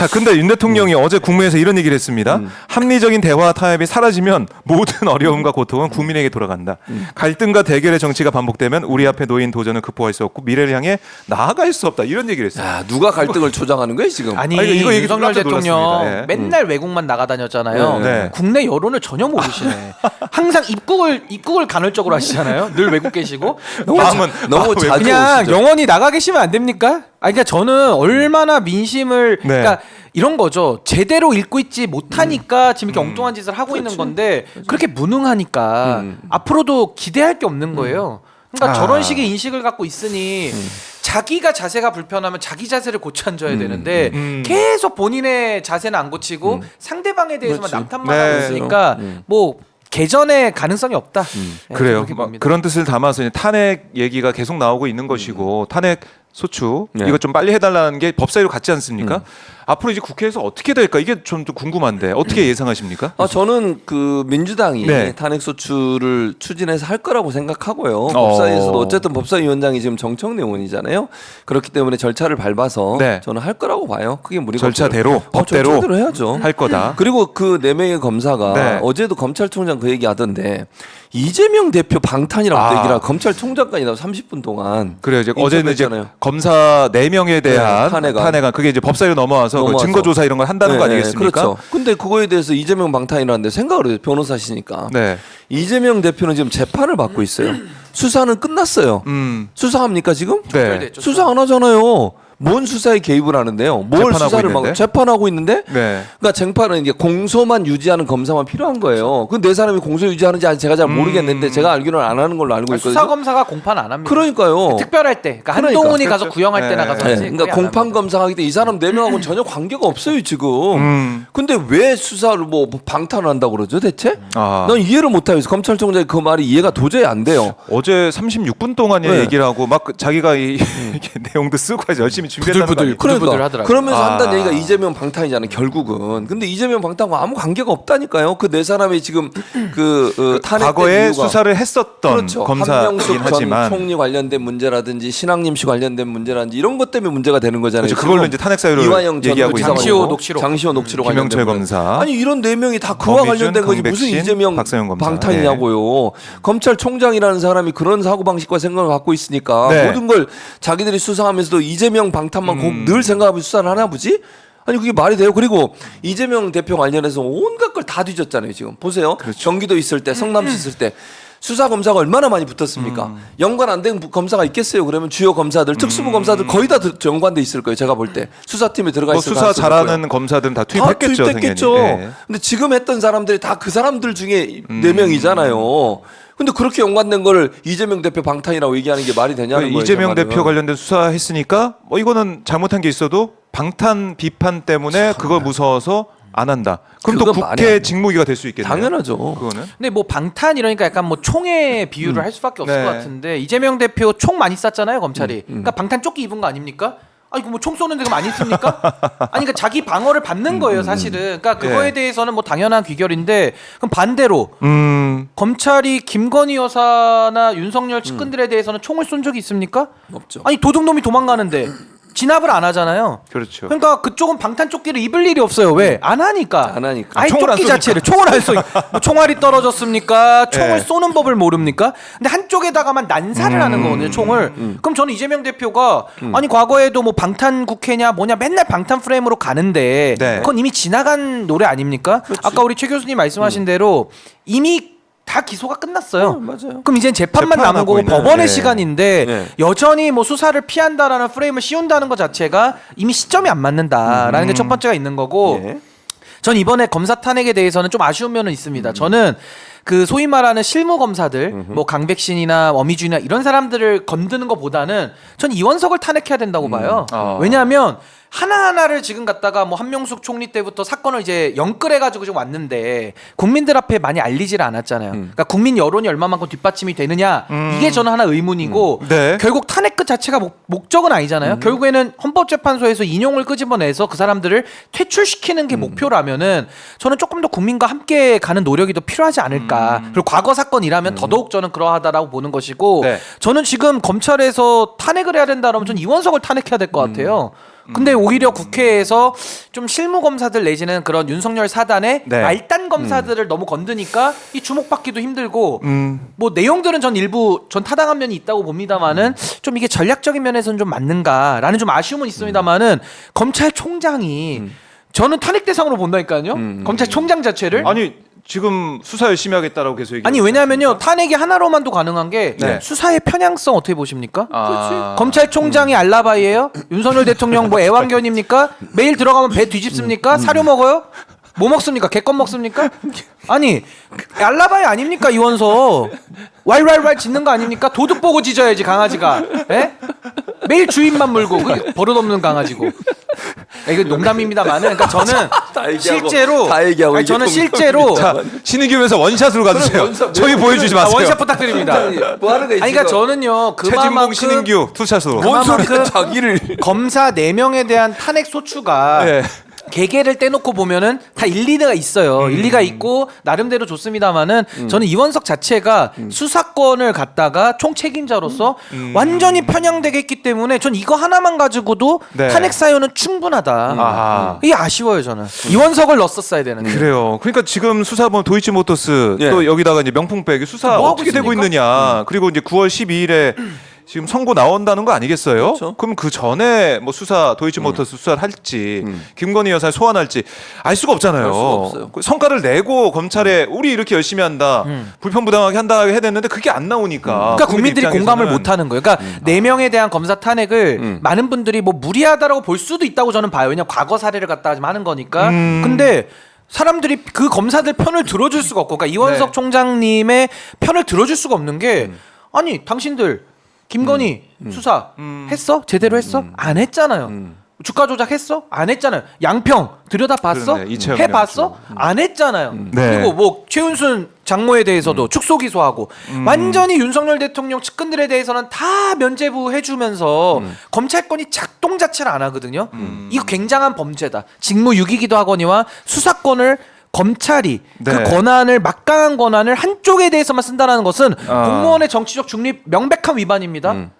자, 근데 윤 대통령이 어제 국무회에서 이런 얘기를 했습니다. 합리적인 대화 타협이 사라지면 모든 어려움과 고통은 국민에게 돌아간다. 갈등과 대결의 정치가 반복되면 우리 앞에 놓인 도전을 극복할 수 없고 미래를 향해 나아갈 수 없다. 이런 얘기를 했어요. 야, 누가 갈등을 조장하는 거예요 지금? 아니, 이거 얘기 윤석열 깜짝 대통령 놀랐습니다. 예. 맨날 외국만 나가다녔잖아요. 네. 국내 여론을 전혀 모르시네. 항상 입국을 간헐적으로 하시잖아요. 늘 외국 계시고. 너무 자주 그냥 오시죠. 영원히 나가 계시면 안 됩니까? 아니, 그러니까 저는 얼마나 민심을 네. 그러니까 이런 거죠. 제대로 읽고 있지 못하니까 지금 이렇게 엉뚱한 짓을 하고 있는 건데 그렇게 무능하니까 앞으로도 기대할 게 없는 거예요. 그러니까 저런 식의 인식을 갖고 있으니 자기가 자세가 불편하면 자기 자세를 고쳐 앉아야 되는데 계속 본인의 자세는 안 고치고 상대방에 대해서만 그렇지. 남탓만 네. 하고 있으니까 뭐 개전의 가능성이 없다. 네, 그래요. 그렇게 봅니다. 그런 뜻을 담아서 이제 탄핵 얘기가 계속 나오고 있는 것이고 탄핵 소추 네. 이거 좀 빨리 해달라는 게 법사위로 갔지 않습니까? 앞으로 이제 국회에서 어떻게 될까 이게 좀 궁금한데 어떻게 예상하십니까? 저는 그 민주당이 네. 탄핵소추를 추진해서 할 거라고 생각하고요. 법사위에서도 어쨌든 법사위원장이 지금 정청래 의원이잖아요. 그렇기 때문에 절차를 밟아서 네. 저는 할 거라고 봐요. 그게 무리가 절차대로 없어요. 법대로 절차대로 해야죠. 할 거다. 그리고 그 4명의 검사가 네. 어제도 검찰총장 그 얘기하던데 이재명 대표 방탄이라고 얘기를 하고 검찰총장까지 나와 30분 동안 그래요. 이제 어제는 이제 인터뷰했잖아요. 검사 4명에 대한 네, 탄핵안 그게 이제 법사위로 넘어와서 그 증거 조사 이런 걸 한다는 거 아니겠습니까? 그렇죠. 근데 그거에 대해서 이재명 방탄이라는데 생각을 해요. 변호사시니까. 네. 이재명 대표는 지금 재판을 받고 있어요. 수사는 끝났어요. 수사합니까 지금? 네. 결됐죠. 수사 안 하잖아요. 뭔 수사에 개입을 하는데요? 뭘 재판하고 수사를 있는데? 막 재판하고 있는데? 네. 그러니까 쟁판은 이제 공소만 유지하는 검사만 필요한 거예요. 그 네 사람이 공소 유지하는지 아직 제가 잘 모르겠는데 제가 알기로는 안 하는 걸로 알고 있거든요. 수사 검사가 공판 안 합니다. 그러니까요. 특별할 때, 그러니까 그러니까. 한동훈이 가서 구형할 때나 네. 가서 네, 하지. 그러니까 거의 안 공판 합니다. 검사하기 때 이 사람 4명하고는 전혀 관계가 없어요 지금. 근데 왜 수사를 뭐 방탄을 한다고 그러죠 대체? 난 이해를 못하겠어. 검찰총장의 그 말이 이해가 도저히 안 돼요. 어제 36분 동안 네. 얘기를 하고 막 자기가 이렇게 내용도 쓰고 해서 열심히 준비했다는 거 아니에요? 부들부들 하더라고요. 그러면서 한다는 아. 얘기가 이재명 방탄이잖아요 결국은. 근데 이재명 방탄과 아무 관계가 없다니까요. 그 네 사람이 지금 탄핵 과거에 이유가 수사를 했었던 그렇죠. 검사이긴 한명숙 전 하지만 총리 관련된 문제라든지 신학님 씨 관련된 문제라든지 이런 것 때문에 문제가 되는 거잖아요. 그렇죠. 그걸로 지금 이제 탄핵 사유를 이화영 전 얘기하고 있는 장시호 거고. 녹취록 김영철 관련된 거. 검사. 아니 이런 4명이 다 그와 범희준, 관련된 거지 무슨 강백신, 이재명 박사영 검사. 방탄이냐고요. 검찰총장이라는 사람이 그런 사고방식과 생각을 갖고 있으니까 네. 모든 걸 자기들이 수사하면서도 이재명 방탄만 꼭 늘 생각하면서 수사를 하나 보지? 아니 그게 말이 돼요. 그리고 이재명 대표 관련해서 온갖 걸 다 뒤졌잖아요. 지금 보세요. 그렇죠. 경기도 있을 때 성남시 있을 때 수사 검사가 얼마나 많이 붙었습니까? 연관 안 된 검사가 있겠어요. 그러면 주요 검사들, 특수부 검사들 거의 다 연관돼 있을 거예요. 제가 볼 때 수사팀에 들어가 뭐 있을 수사 가능성이 잘하는 높고요. 검사들은 다 다 투입했겠죠. 투입됐겠죠. 당연히. 네. 근데 지금 했던 사람들이 다 그 사람들 중에 4명이잖아요. 근데 그렇게 연관된 걸 이재명 대표 방탄이라고 얘기하는 게 말이 되냐는 거예요. 이재명 제 말은. 대표 관련된 수사했으니까 뭐 이거는 잘못한 게 있어도 방탄 비판 때문에 그걸 무서워서 안 한다. 그럼 또 그건 말이 안 국회 돼. 직무유기가 될 수 있겠네요. 당연하죠. 그거는. 근데 뭐 방탄 이러니까 약간 뭐 총에 비유를 할 수밖에 없을 네. 것 같은데 이재명 대표 총 많이 쐈잖아요 검찰이. 그러니까 방탄 조끼 입은 거 아닙니까? 아니 뭐 총 쏘는데 그럼 안 있습니까? 아니 그러니까 자기 방어를 받는 거예요 사실은. 그러니까 그거에 네. 대해서는 뭐 당연한 귀결인데 그럼 반대로 검찰이 김건희 여사나 윤석열 측근들에 대해서는 총을 쏜 적이 있습니까? 없죠. 아니 도둑놈이 도망가는데 진압을 안 하잖아요. 그렇죠. 그러니까 그쪽은 방탄 조끼를 입을 일이 없어요. 왜? 안 하니까. 안 하니까. 아예 총을 안 조끼 쏘니까. 자체를 총을 안 쏘. 뭐 총알이 떨어졌습니까? 총을 네. 쏘는 법을 모릅니까? 근데 한쪽에다가만 난사를 하는 거거든요. 총을. 그럼 저는 이재명 대표가 아니 과거에도 뭐 방탄 국회냐 뭐냐 맨날 방탄 프레임으로 가는데 네. 그건 이미 지나간 노래 아닙니까? 아까 우리 최 교수님 말씀하신 대로 이미 다 기소가 끝났어요. 맞아요. 그럼 이제 재판만 남은 재판하고 거고 있는, 법원의 네. 시간인데 네. 여전히 뭐 수사를 피한다라는 프레임을 씌운다는 것 자체가 이미 시점이 안 맞는다라는 게 첫 번째가 있는 거고 예. 전 이번에 검사 탄핵에 대해서는 좀 아쉬운 면은 있습니다. 저는 그 소위 말하는 실무 검사들 뭐 강백신이나 어미준이나 이런 사람들을 건드는 것보다는 전 이원석을 탄핵해야 된다고 봐요. 왜냐하면 하나하나를 지금 갖다가 뭐 한명숙 총리 때부터 사건을 이제 영끌해가지고 좀 왔는데 국민들 앞에 많이 알리질 않았잖아요. 그러니까 국민 여론이 얼마만큼 뒷받침이 되느냐 이게 저는 하나 의문이고 네. 결국 탄핵 그 자체가 목적은 아니잖아요. 결국에는 헌법재판소에서 인용을 끄집어내서 그 사람들을 퇴출시키는 게 목표라면은 저는 조금 더 국민과 함께 가는 노력이 더 필요하지 않을까. 그리고 과거 사건이라면 더더욱 저는 그러하다라고 보는 것이고 네. 저는 지금 검찰에서 탄핵을 해야 된다 그러면 전 이원석을 탄핵해야 될 것 같아요. 근데 오히려 국회에서 좀 실무 검사들 내지는 그런 윤석열 사단의 네. 말단 검사들을 너무 건드니까 이 주목받기도 힘들고 뭐 내용들은 전 일부 전 타당한 면이 있다고 봅니다만은 좀 이게 전략적인 면에서는 좀 맞는가라는 좀 아쉬움은 있습니다만은 검찰총장이 저는 탄핵 대상으로 본다니까요. 검찰총장 자체를 아니 지금 수사 열심히 하겠다라고 계속 얘기하고 아니 왜냐면요 탄핵이 하나로만도 가능한 게 네. 수사의 편향성 어떻게 보십니까? 아. 검찰총장이 알라바이예요? 윤석열 대통령 뭐 애완견입니까? 매일 들어가면 배 뒤집습니까? 사료 먹어요? 뭐 먹습니까? 개껌 먹습니까? 아니 알라바이 아닙니까 이원서 왈왈왈 짖는 거 아닙니까? 도둑 보고 짖어야지 강아지가. 에? 매일 주인만 물고 그게 버릇없는 강아지고. 이거 농담입니다만은 그러니까 저는 다 얘기하고, 실제로 다 얘기하고 아니, 이게 저는 농담이다. 실제로 자, 신의겸에서 원샷으로 가주세요. 원샷 저희 보여주지 마세요. 원샷 부탁드립니다. 뭐 하는 거야 아니 그러니까 저는요 최진봉, 그만큼 신인규 투샷으로. 뭔 소리야 그만큼 자기를 검사 4명에 대한 탄핵 소추가 네. 개개를 떼놓고 보면은 다 일리가 있어요. 일리가 있고 나름대로 좋습니다만은 저는 이원석 자체가 수사권을 갖다가 총책임자로서 완전히 편향되게 했기 때문에 전 이거 하나만 가지고도 네. 탄핵 사유는 충분하다. 아하. 이게 아쉬워요 저는. 이원석을 넣었어야 되는데. 그래요. 그러니까 지금 수사본 도이치모터스 예. 또 여기다가 이제 명품백 수사 뭐 하고 어떻게 되고 있습니까? 있느냐. 그리고 이제 9월 12일에 지금 선고 나온다는 거 아니겠어요? 그렇죠. 그럼 그 전에 뭐 수사 도이치모터스 수사를 할지 김건희 여사를 소환할지 알 수가 없잖아요. 알 수가 없어요. 그 성과를 내고 검찰에 우리 이렇게 열심히 한다, 불편부당하게 한다 해야 됐는데 그게 안 나오니까. 그러니까 국민들이 공감을 못 하는 거예요. 그러니까 4명에 대한 검사 탄핵을 많은 분들이 뭐 무리하다라고 볼 수도 있다고 저는 봐요. 왜냐면 과거 사례를 갖다 좀 하는 거니까. 근데 사람들이 그 검사들 편을 들어줄 수가 없고, 그러니까 이원석 네. 총장님의 편을 들어줄 수가 없는 게 아니 당신들 김건희 수사 했어? 제대로 했어? 안 했잖아요. 주가 조작했어? 안 했잖아요. 양평 들여다봤어? 그러네, 이채영 해봤어? 안 했잖아요. 네. 그리고 뭐 최은순 장모에 대해서도 축소 기소하고 완전히 윤석열 대통령 측근들에 대해서는 다 면죄부 해주면서 검찰권이 작동 자체를 안 하거든요. 이거 굉장한 범죄다. 직무유기기도 하거니와 수사권을 검찰이 네. 그 권한을 막강한 권한을 한쪽에 대해서만 쓴다는 것은 공무원의 정치적 중립 명백한 위반입니다.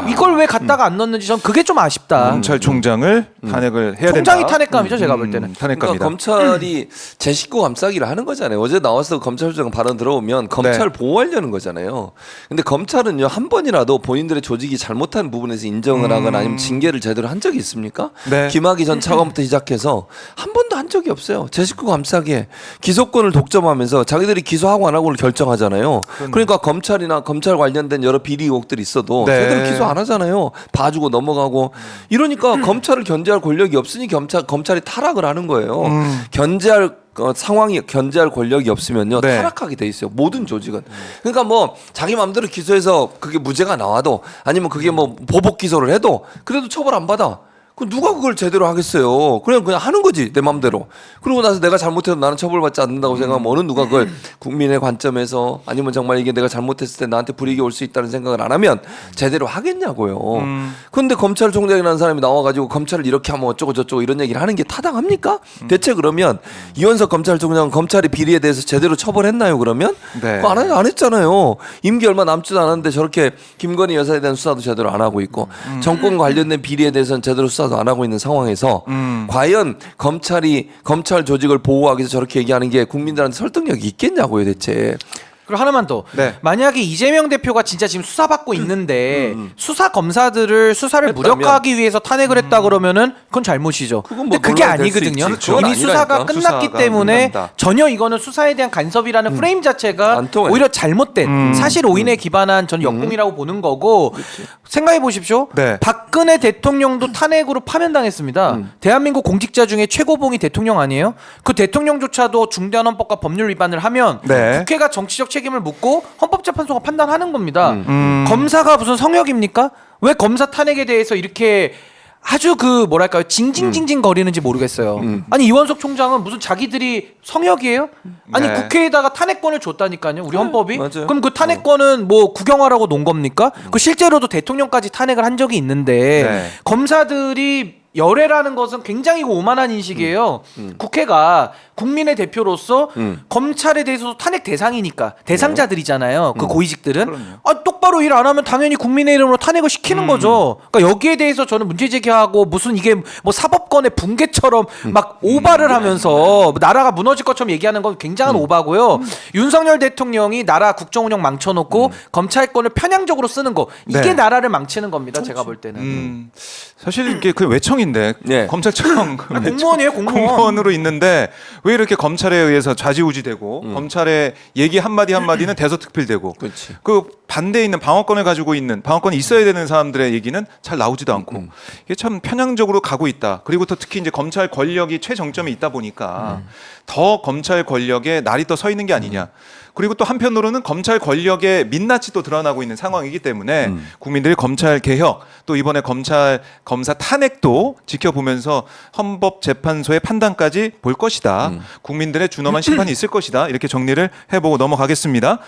이걸 왜 갖다가 안 넣는지 전 그게 좀 아쉽다. 검찰총장을 탄핵을 해야 된다. 총장이 탄핵감이죠 제가 볼 때는. 탄핵감이다. 그러니까 검찰이 제 식구 감싸기를 하는 거잖아요. 어제 나와서 검찰총장 발언 들어오면 검찰 네. 보호하려는 거잖아요. 근데 검찰은요 한 번이라도 본인들의 조직이 잘못한 부분에서 인정을 하거나 아니면 징계를 제대로 한 적이 있습니까? 네. 김학의 전 차관부터 시작해서 한 번도 한 적이 없어요. 제 식구 감싸기에 기소권을 독점하면서 자기들이 기소하고 안 하고를 결정하잖아요. 그러니까 검찰이나 검찰 관련된 여러 비리 의혹들이 있어도 네. 제대로 기소 안 하잖아요. 봐주고 넘어가고 이러니까 검찰을 견제할 권력이 없으니 검찰이 타락을 하는 거예요. 견제할 상황이 견제할 권력이 없으면요 네. 타락하게 돼 있어요. 모든 조직은. 그러니까 뭐 자기 마음대로 기소해서 그게 무죄가 나와도 아니면 그게 뭐 보복 기소를 해도 그래도 처벌 안 받아. 그 누가 그걸 제대로 하겠어요? 그냥 하는 거지 내 맘대로. 그러고 나서 내가 잘못해도 나는 처벌받지 않는다고 생각하면 어느 누가 그걸 국민의 관점에서 아니면 정말 이게 내가 잘못했을 때 나한테 불이익이 올 수 있다는 생각을 안 하면 제대로 하겠냐고요. 그런데 검찰총장이라는 사람이 나와가지고 검찰을 이렇게 하면 어쩌고 저쩌고 이런 얘기를 하는 게 타당합니까? 대체 그러면 이원석 검찰총장은 검찰의 비리에 대해서 제대로 처벌했나요? 그러면 네. 그거 안 했잖아요. 임기 얼마 남지도 않았는데 저렇게 김건희 여사에 대한 수사도 제대로 안 하고 있고 정권 관련된 비리에 대해서는 제대로 수사도 안 하고 있는 상황에서 과연 검찰 조직을 보호하기 위해서 저렇게 얘기하는 게 국민들한테 설득력이 있겠냐고요, 대체. 그리고 하나만 더. 네. 만약에 이재명 대표가 진짜 지금 수사받고 있는데 수사 검사들을 수사를 했다면. 무력화하기 위해서 탄핵을 했다 그러면은 그건 잘못이죠. 그건 뭐 근데 그게 논란이 될수 아니거든요. 있지. 그건 이미 수사가 아니라니까. 끝났기 수사가 때문에 끝난다. 전혀 이거는 수사에 대한 간섭이라는 프레임 자체가 안 통해. 오히려 잘못된 사실 오인에 기반한 전 역공이라고 보는 거고 생각해 보십시오. 네. 박근혜 대통령도 탄핵으로 파면당했습니다. 대한민국 공직자 중에 최고봉이 대통령 아니에요? 그 대통령조차도 중대한 헌법과 법률 위반을 하면 네. 국회가 정치적 책임을 묻고 헌법재판소가 판단하는 겁니다. 검사가 무슨 성역입니까? 왜 검사 탄핵에 대해서 이렇게 아주 그 뭐랄까요 징징징징 거리는지 모르겠어요. 아니 이원석 총장은 무슨 자기들이 성역이에요? 아니 네. 국회에다가 탄핵권을 줬다니까요. 우리 헌법이. 맞아요. 그럼 그 탄핵권은 뭐 구경하라고 놓은 겁니까? 그 실제로도 대통령까지 탄핵을 한 적이 있는데 네. 검사들이 열애라는 것은 굉장히 오만한 인식이에요. 국회가 국민의 대표로서 검찰에 대해서 탄핵 대상이니까 대상자들이잖아요. 그 고위직들은 똑바로 일 안 하면 당연히 국민의 이름으로 탄핵을 시키는 거죠. 그러니까 여기에 대해서 저는 문제 제기하고 무슨 이게 뭐 사법권의 붕괴처럼 막 오바를 하면서 나라가 무너질 것처럼 얘기하는 건 굉장한 오바고요. 윤석열 대통령이 나라 국정 운영 망쳐놓고 검찰권을 편향적으로 쓰는 거 이게 네. 나라를 망치는 겁니다. 제가 볼 때는. 사실 이게 그 외청인데 네. 검찰청 공무원이에요, 공무원. 공무원으로 있는데 왜 이렇게 검찰에 의해서 좌지우지되고 검찰의 얘기 한마디 한마디는 대서특필되고 그렇지. 그 반대에 있는 방어권을 가지고 있는 방어권이 있어야 되는 사람들의 얘기는 잘 나오지도 않고 이게 참 편향적으로 가고 있다. 그리고 또 특히 이제 검찰 권력이 최정점에 있다 보니까 더 검찰 권력에 날이 또 서 있는 게 아니냐. 그리고 또 한편으로는 검찰 권력의 민낯이 또 드러나고 있는 상황이기 때문에 국민들이 검찰 개혁 또 이번에 검사 탄핵도 지켜보면서 헌법재판소의 판단까지 볼 것이다. 국민들의 준엄한 심판이 있을 것이다. 이렇게 정리를 해보고 넘어가겠습니다.